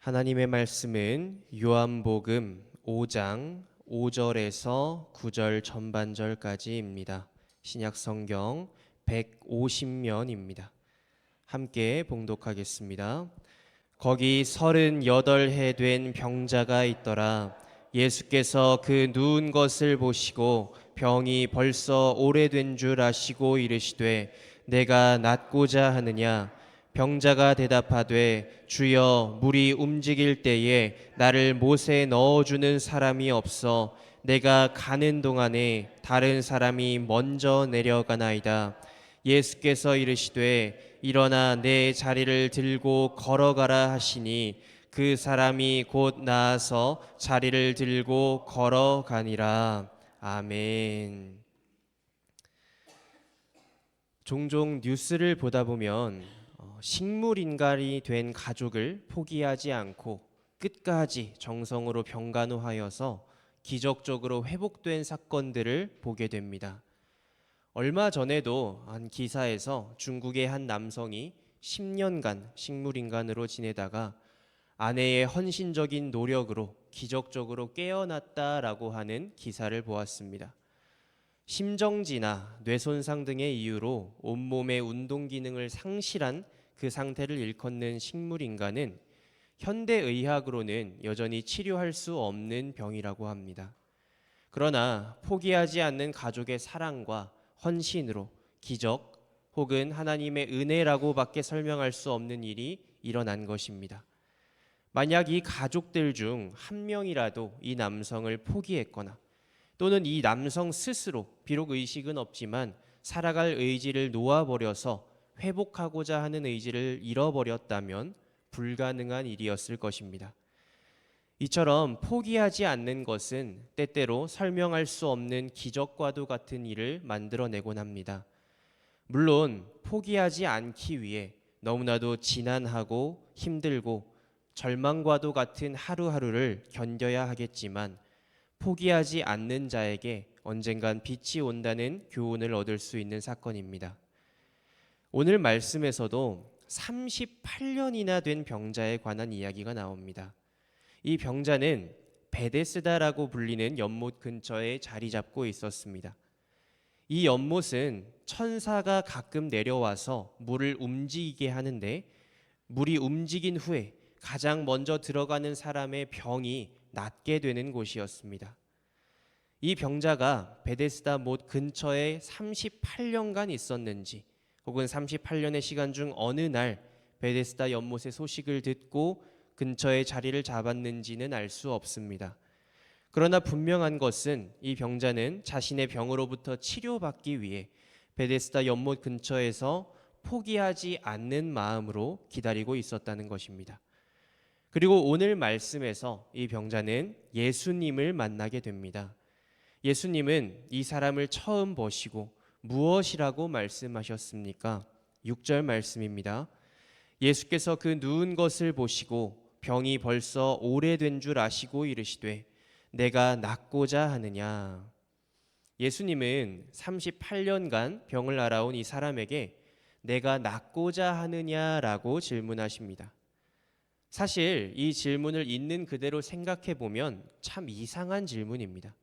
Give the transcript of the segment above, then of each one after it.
하나님의 말씀은 요한복음 5장 5절에서 9절 전반절까지입니다. 신약성경 150면입니다. 함께 봉독하겠습니다. 거기 38해 된 병자가 있더라. 예수께서 그 누운 것을 보시고 병이 벌써 오래된 줄 아시고 이르시되 내가 낫고자 하느냐. 병자가 대답하되 주여 물이 움직일 때에 나를 못에 넣어주는 사람이 없어 내가 가는 동안에 다른 사람이 먼저 내려가나이다. 예수께서 이르시되 일어나 내 자리를 들고 걸어가라 하시니 그 사람이 곧 나아서 자리를 들고 걸어가니라. 아멘. 종종 뉴스를 보다 보면 식물인간이 된 가족을 포기하지 않고 끝까지 정성으로 병간호하여서 기적적으로 회복된 사건들을 보게 됩니다. 얼마 전에도 한 기사에서 중국의 한 남성이 10년간 식물인간으로 지내다가 아내의 헌신적인 노력으로 기적적으로 깨어났다라고 하는 기사를 보았습니다. 심정지나 뇌손상 등의 이유로 온몸의 운동 기능을 상실한 그 상태를 일컫는 식물인간은 현대의학으로는 여전히 치료할 수 없는 병이라고 합니다. 그러나 포기하지 않는 가족의 사랑과 헌신으로 기적 혹은 하나님의 은혜라고밖에 설명할 수 없는 일이 일어난 것입니다. 만약 이 가족들 중 한 명이라도 이 남성을 포기했거나 또는 이 남성 스스로 비록 의식은 없지만 살아갈 의지를 놓아버려서 회복하고자 하는 의지를 잃어버렸다면 불가능한 일이었을 것입니다. 이처럼 포기하지 않는 것은 때때로 설명할 수 없는 기적과도 같은 일을 만들어내곤 합니다. 물론 포기하지 않기 위해 너무나도 지난하고 힘들고 절망과도 같은 하루하루를 견뎌야 하겠지만 포기하지 않는 자에게 언젠간 빛이 온다는 교훈을 얻을 수 있는 사건입니다. 오늘 말씀에서도 38년이나 된 병자에 관한 이야기가 나옵니다. 이 병자는 베데스다라고 불리는 연못 근처에 자리 잡고 있었습니다. 이 연못은 천사가 가끔 내려와서 물을 움직이게 하는데 물이 움직인 후에 가장 먼저 들어가는 사람의 병이 낫게 되는 곳이었습니다. 이 병자가 베데스다 못 근처에 38년간 있었는지 혹은 38년의 시간 중 어느 날 베데스다 연못의 소식을 듣고 근처에 자리를 잡았는지는 알 수 없습니다. 그러나 분명한 것은 이 병자는 자신의 병으로부터 치료받기 위해 베데스다 연못 근처에서 포기하지 않는 마음으로 기다리고 있었다는 것입니다. 그리고 오늘 말씀에서 이 병자는 예수님을 만나게 됩니다. 예수님은 이 사람을 처음 보시고 무엇이라고 말씀하셨습니까? 6절 말씀입니다. 예수께서 그 누운 것을 보시고 병이 벌써 오래된 줄 아시고 이르시되 내가 낫고자 하느냐. 예수님은 38년간 병을 앓아온 이 사람에게 내가 낫고자 하느냐라고 질문하십니다. 사실 이 질문을 있는 그대로 생각해 보면 참 이상한 질문입니다.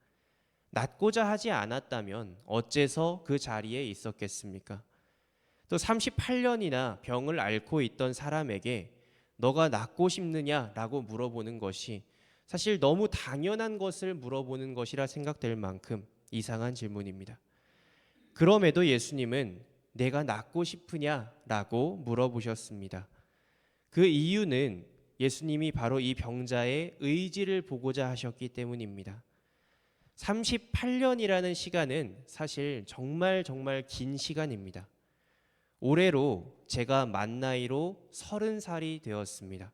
낫고자 하지 않았다면 어째서 그 자리에 있었겠습니까? 또 38년이나 병을 앓고 있던 사람에게 너가 낫고 싶느냐라고 물어보는 것이 사실 너무 당연한 것을 물어보는 것이라 생각될 만큼 이상한 질문입니다. 그럼에도 예수님은 내가 낫고 싶으냐라고 물어보셨습니다. 그 이유는 예수님이 바로 이 병자의 의지를 보고자 하셨기 때문입니다. 38년이라는 시간은 사실 정말 긴 시간입니다. 올해로 제가 만 나이로 30살이 되었습니다.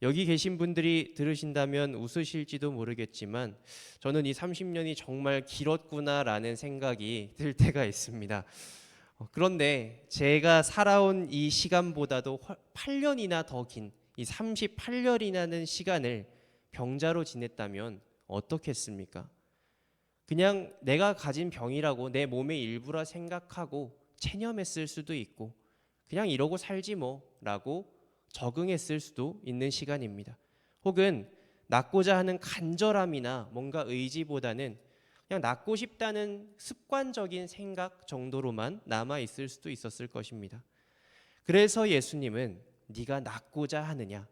여기 계신 분들이 들으신다면 웃으실지도 모르겠지만 저는 이 30년이 정말 길었구나라는 생각이 들 때가 있습니다. 그런데 제가 살아온 이 시간보다도 8년이나 더 긴 이 38년이라는 시간을 병자로 지냈다면 어떻겠습니까? 그냥 내가 가진 병이라고 내 몸의 일부라 생각하고 체념했을 수도 있고 그냥 이러고 살지 뭐 라고 적응했을 수도 있는 시간입니다. 혹은 낫고자 하는 간절함이나 뭔가 의지보다는 그냥 낫고 싶다는 습관적인 생각 정도로만 남아 있을 수도 있었을 것입니다. 그래서 예수님은 네가 낫고자 하느냐?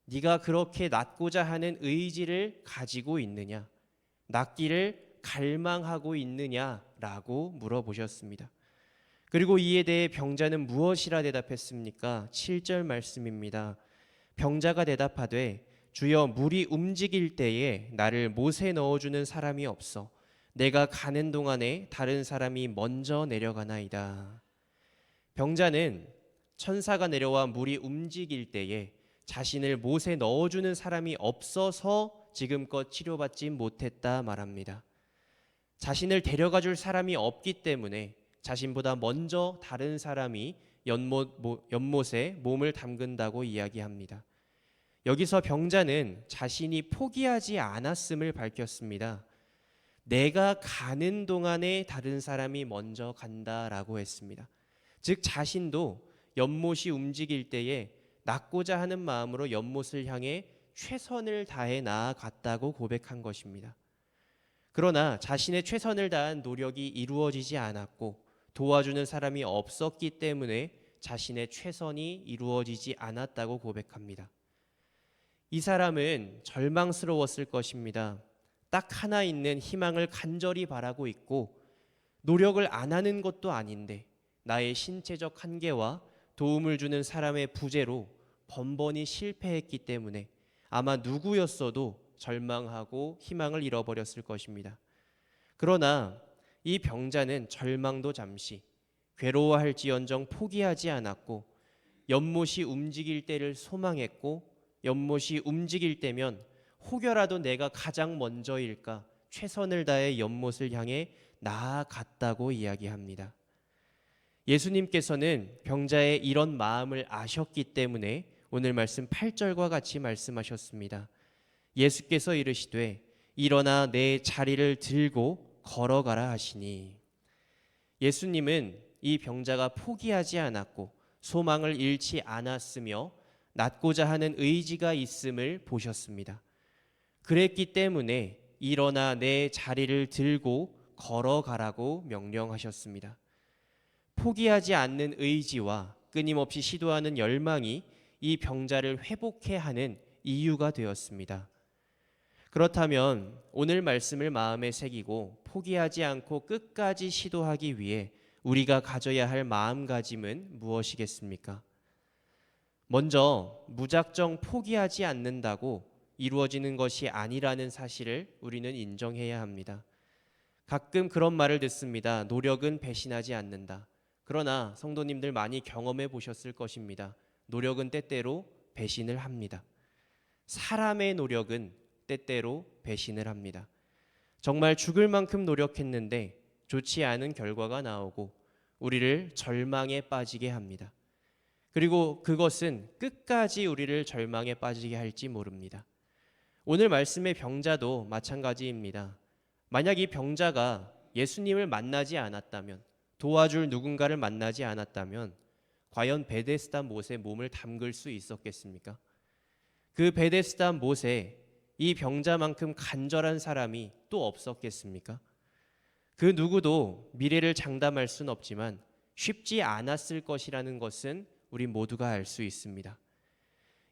네가 그렇게 낫고자 하는 의지를 가지고 있느냐? 낫기를 갈망하고 있느냐라고 물어보셨습니다. 그리고 이에 대해 병자는 무엇이라 대답했습니까? 7절 말씀입니다. 병자가 대답하되 주여 물이 움직일 때에 나를 못에 넣어주는 사람이 없어 내가 가는 동안에 다른 사람이 먼저 내려가나이다. 병자는 천사가 내려와 물이 움직일 때에 자신을 못에 넣어주는 사람이 없어서 지금껏 치료받지 못했다 말합니다. 자신을 데려가 줄 사람이 없기 때문에 자신보다 먼저 다른 사람이 연못에 몸을 담근다고 이야기합니다. 여기서 병자는 자신이 포기하지 않았음을 밝혔습니다. 내가 가는 동안에 다른 사람이 먼저 간다라고 했습니다. 즉 자신도 연못이 움직일 때에 낫고자 하는 마음으로 연못을 향해 최선을 다해 나아갔다고 고백한 것입니다. 그러나 자신의 최선을 다한 노력이 이루어지지 않았고 도와주는 사람이 없었기 때문에 자신의 최선이 이루어지지 않았다고 고백합니다. 이 사람은 절망스러웠을 것입니다. 딱 하나 있는 희망을 간절히 바라고 있고 노력을 안 하는 것도 아닌데 나의 신체적 한계와 도움을 주는 사람의 부재로 번번이 실패했기 때문에 아마 누구였어도 절망하고 희망을 잃어버렸을 것입니다. 그러나 이 병자는 절망도 잠시, 괴로워할지언정 포기하지 않았고 연못이 움직일 때를 소망했고 연못이 움직일 때면 혹여라도 내가 가장 먼저일까 최선을 다해 연못을 향해 나아갔다고 이야기합니다. 예수님께서는 병자의 이런 마음을 아셨기 때문에 오늘 말씀 8절과 같이 말씀하셨습니다. 예수께서 이르시되 일어나 내 자리를 들고 걸어가라 하시니, 예수님은 이 병자가 포기하지 않았고 소망을 잃지 않았으며 낫고자 하는 의지가 있음을 보셨습니다. 그랬기 때문에 일어나 내 자리를 들고 걸어가라고 명령하셨습니다. 포기하지 않는 의지와 끊임없이 시도하는 열망이 이 병자를 회복해 하는 이유가 되었습니다. 그렇다면 오늘 말씀을 마음에 새기고 포기하지 않고 끝까지 시도하기 위해 우리가 가져야 할 마음가짐은 무엇이겠습니까? 먼저 무작정 포기하지 않는다고 이루어지는 것이 아니라는 사실을 우리는 인정해야 합니다. 가끔 그런 말을 듣습니다. 노력은 배신하지 않는다. 그러나 성도님들 많이 경험해 보셨을 것입니다. 노력은 때때로 배신을 합니다. 사람의 노력은 때때로 배신을 합니다. 정말 죽을 만큼 노력했는데 좋지 않은 결과가 나오고 우리를 절망에 빠지게 합니다. 그리고 그것은 끝까지 우리를 절망에 빠지게 할지 모릅니다. 오늘 말씀의 병자도 마찬가지입니다. 만약 이 병자가 예수님을 만나지 않았다면, 도와줄 누군가를 만나지 않았다면 과연 베데스다 못에 몸을 담글 수 있었겠습니까? 그 베데스다 못에 이 병자만큼 간절한 사람이 또 없었겠습니까? 그 누구도 미래를 장담할 수는 없지만 쉽지 않았을 것이라는 것은 우리 모두가 알 수 있습니다.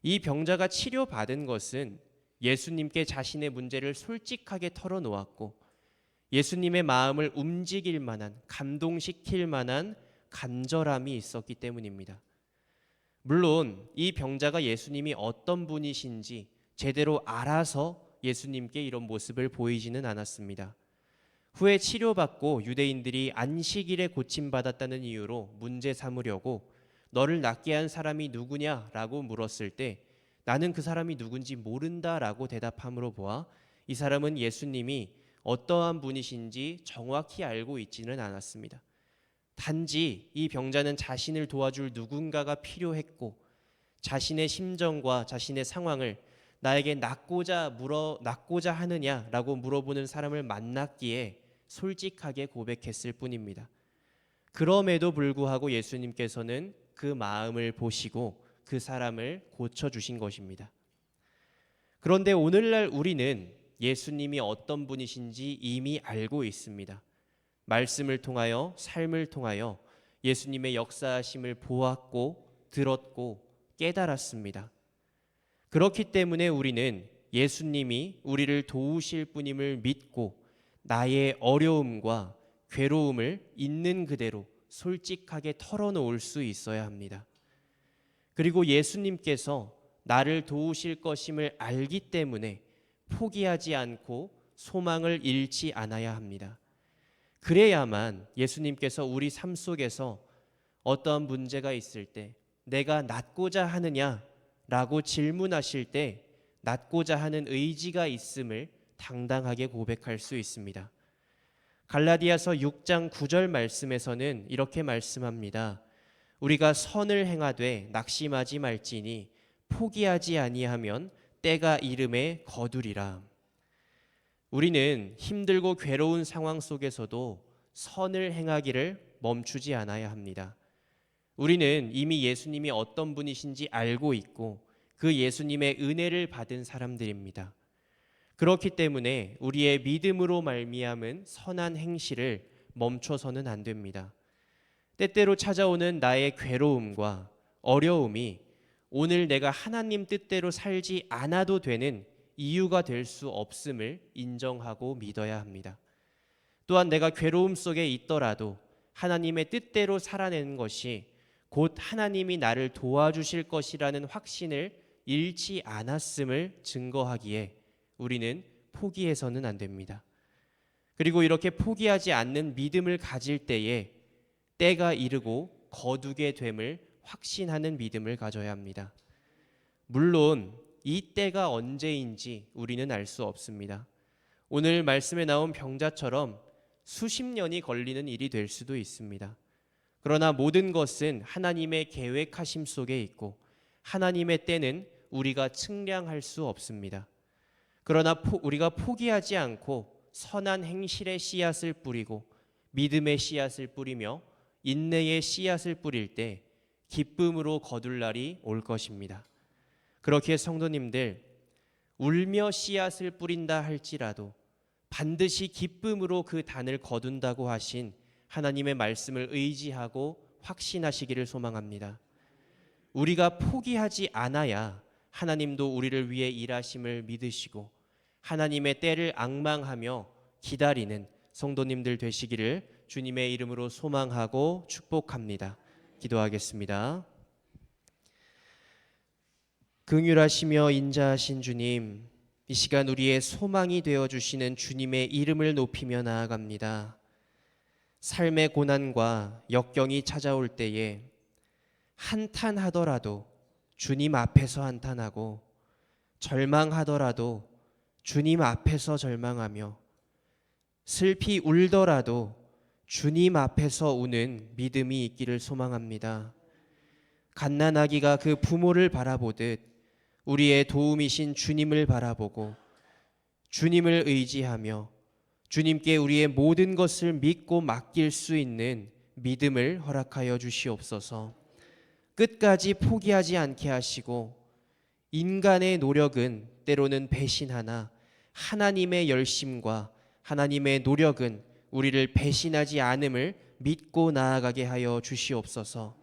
이 병자가 치료받은 것은 예수님께 자신의 문제를 솔직하게 털어놓았고 예수님의 마음을 움직일 만한, 감동시킬 만한 간절함이 있었기 때문입니다. 물론 이 병자가 예수님이 어떤 분이신지 제대로 알아서 예수님께 이런 모습을 보이지는 않았습니다. 후에 치료받고 유대인들이 안식일에 고침받았다는 이유로 문제 삼으려고 너를 낫게 한 사람이 누구냐라고 물었을 때 나는 그 사람이 누군지 모른다라고 대답함으로 보아 이 사람은 예수님이 어떠한 분이신지 정확히 알고 있지는 않았습니다. 단지 이 병자는 자신을 도와줄 누군가가 필요했고 자신의 심정과 자신의 상황을 나에게 낫고자 하느냐라고 물어보는 사람을 만났기에 솔직하게 고백했을 뿐입니다. 그럼에도 불구하고 예수님께서는 그 마음을 보시고 그 사람을 고쳐주신 것입니다. 그런데 오늘날 우리는 예수님이 어떤 분이신지 이미 알고 있습니다. 말씀을 통하여, 삶을 통하여 예수님의 역사하심을 보았고 들었고 깨달았습니다. 그렇기 때문에 우리는 예수님이 우리를 도우실 분임을 믿고 나의 어려움과 괴로움을 있는 그대로 솔직하게 털어놓을 수 있어야 합니다. 그리고 예수님께서 나를 도우실 것임을 알기 때문에 포기하지 않고 소망을 잃지 않아야 합니다. 그래야만 예수님께서 우리 삶 속에서 어떠한 문제가 있을 때 내가 낫고자 하느냐라고 질문하실 때 낫고자 하는 의지가 있음을 당당하게 고백할 수 있습니다. 갈라디아서 6장 9절 말씀에서는 이렇게 말씀합니다. 우리가 선을 행하되 낙심하지 말지니 포기하지 아니하면 때가 이름에 거두리라. 우리는 힘들고 괴로운 상황 속에서도 선을 행하기를 멈추지 않아야 합니다. 우리는 이미 예수님이 어떤 분이신지 알고 있고 그 예수님의 은혜를 받은 사람들입니다. 그렇기 때문에 우리의 믿음으로 말미암은 선한 행실을 멈춰서는 안 됩니다. 때때로 찾아오는 나의 괴로움과 어려움이 오늘 내가 하나님 뜻대로 살지 않아도 되는 이유가 될 수 없음을 인정하고 믿어야 합니다. 또한 내가 괴로움 속에 있더라도 하나님의 뜻대로 살아내는 것이 곧 하나님이 나를 도와주실 것이라는 확신을 잃지 않았음을 증거하기에 우리는 포기해서는 안 됩니다. 그리고 이렇게 포기하지 않는 믿음을 가질 때에 때가 이르고 거두게 됨을 확신하는 믿음을 가져야 합니다. 물론 이 때가 언제인지 우리는 알 수 없습니다. 오늘 말씀에 나온 병자처럼 수십 년이 걸리는 일이 될 수도 있습니다. 그러나 모든 것은 하나님의 계획하심 속에 있고 하나님의 때는 우리가 측량할 수 없습니다. 그러나 우리가 포기하지 않고 선한 행실의 씨앗을 뿌리고 믿음의 씨앗을 뿌리며 인내의 씨앗을 뿌릴 때 기쁨으로 거둘 날이 올 것입니다. 그렇게 성도님들, 울며 씨앗을 뿌린다 할지라도 반드시 기쁨으로 그 단을 거둔다고 하신 하나님의 말씀을 의지하고 확신하시기를 소망합니다. 우리가 포기하지 않아야 하나님도 우리를 위해 일하심을 믿으시고 하나님의 때를 앙망하며 기다리는 성도님들 되시기를 주님의 이름으로 소망하고 축복합니다. 기도하겠습니다. 긍휼하시며 인자하신 주님, 이 시간 우리의 소망이 되어주시는 주님의 이름을 높이며 나아갑니다. 삶의 고난과 역경이 찾아올 때에 한탄하더라도 주님 앞에서 한탄하고 절망하더라도 주님 앞에서 절망하며 슬피 울더라도 주님 앞에서 우는 믿음이 있기를 소망합니다. 갓난아기가 그 부모를 바라보듯 우리의 도움이신 주님을 바라보고 주님을 의지하며 주님께 우리의 모든 것을 믿고 맡길 수 있는 믿음을 허락하여 주시옵소서. 끝까지 포기하지 않게 하시고 인간의 노력은 때로는 배신하나 하나님의 열심과 하나님의 노력은 우리를 배신하지 않음을 믿고 나아가게 하여 주시옵소서.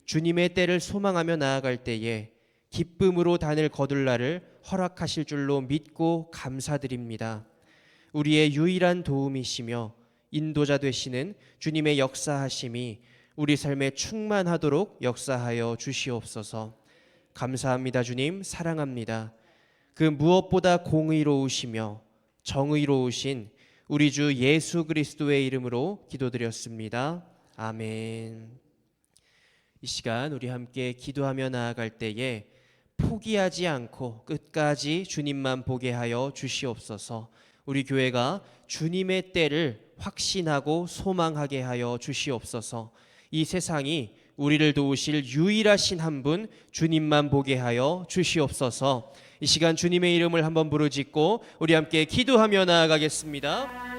주님의 때를 소망하며 나아갈 때에 기쁨으로 단을 거둘 날을 허락하실 줄로 믿고 감사드립니다. 우리의 유일한 도움이시며 인도자 되시는 주님의 역사하심이 우리 삶에 충만하도록 역사하여 주시옵소서. 감사합니다. 주님, 사랑합니다. 그 무엇보다 공의로우시며 정의로우신 우리 주 예수 그리스도의 이름으로 기도드렸습니다. 아멘. 이 시간 우리 함께 기도하며 나아갈 때에 포기하지 않고 끝까지 주님만 보게 하여 주시옵소서. 우리 교회가 주님의 때를 확신하고 소망하게 하여 주시옵소서. 이 세상이 우리를 도우실 유일하신 한 분 주님만 보게 하여 주시옵소서. 이 시간 주님의 이름을 한번 부르짖고 우리 함께 기도하며 나아가겠습니다.